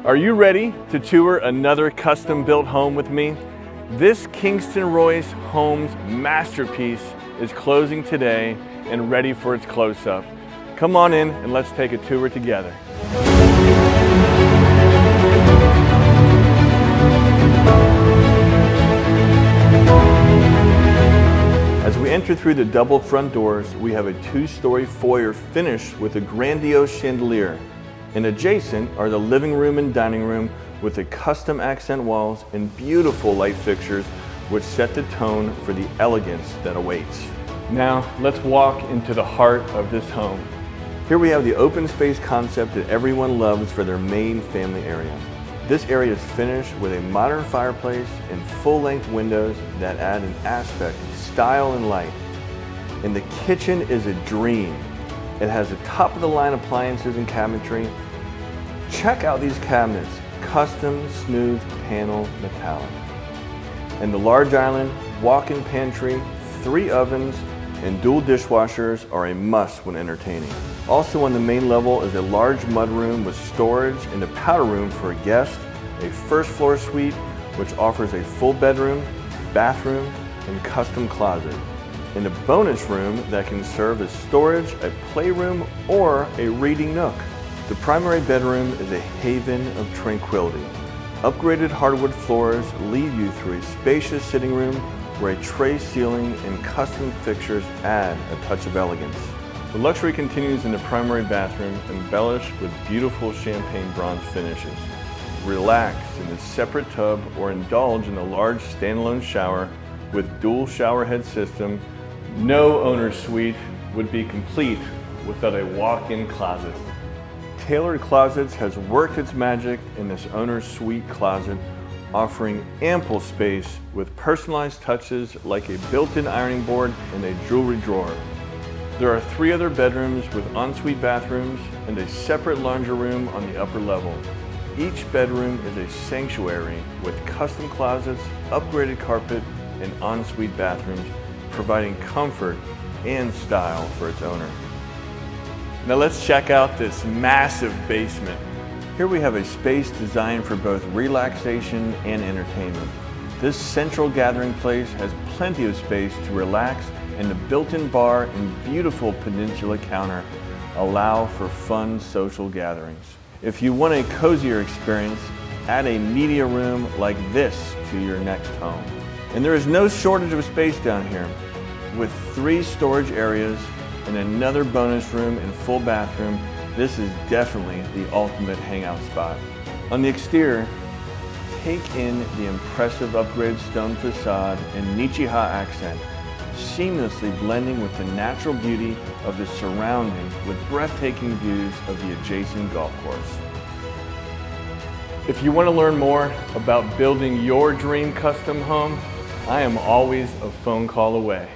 Are you ready to tour another custom-built home with me? This Kingston Royce Homes masterpiece is closing today and ready for its close-up. Come on in and let's take a tour together. As we enter through the double front doors, we have a two-story foyer finished with a grandiose chandelier. And adjacent are the living room and dining room with the custom accent walls and beautiful light fixtures which set the tone for the elegance that awaits. Now let's walk into the heart of this home. Here we have the open space concept that everyone loves for their main family area. This area is finished with a modern fireplace and full-length windows that add an aspect of style and light. And the kitchen is a dream. It has the top-of-the-line appliances and cabinetry. Check out these cabinets, custom smooth panel metallic. And the large island, walk-in pantry, 3 ovens, and dual dishwashers are a must when entertaining. Also on the main level is a large mudroom with storage and a powder room for a guest, a first floor suite which offers a full bedroom, bathroom, and custom closet. And a bonus room that can serve as storage, a playroom, or a reading nook. The primary bedroom is a haven of tranquility. Upgraded hardwood floors lead you through a spacious sitting room where a tray ceiling and custom fixtures add a touch of elegance. The luxury continues in the primary bathroom, embellished with beautiful champagne bronze finishes. Relax in the separate tub or indulge in a large standalone shower with dual shower head system. No owner's suite would be complete without a walk-in closet. Tailored Closets has worked its magic in this owner's suite closet, offering ample space with personalized touches like a built-in ironing board and a jewelry drawer. There are 3 other bedrooms with ensuite bathrooms and a separate laundry room on the upper level. Each bedroom is a sanctuary with custom closets, upgraded carpet, and ensuite bathrooms, providing comfort and style for its owner. Now let's check out this massive basement. Here we have a space designed for both relaxation and entertainment. This central gathering place has plenty of space to relax, and the built-in bar and beautiful peninsula counter allow for fun social gatherings. If you want a cozier experience, add a media room like this to your next home. And there is no shortage of space down here. With 3 storage areas and another bonus room and full bathroom, this is definitely the ultimate hangout spot. On the exterior, take in the impressive upgraded stone facade and Nichiha accent, seamlessly blending with the natural beauty of the surroundings with breathtaking views of the adjacent golf course. If you want to learn more about building your dream custom home, I am always a phone call away.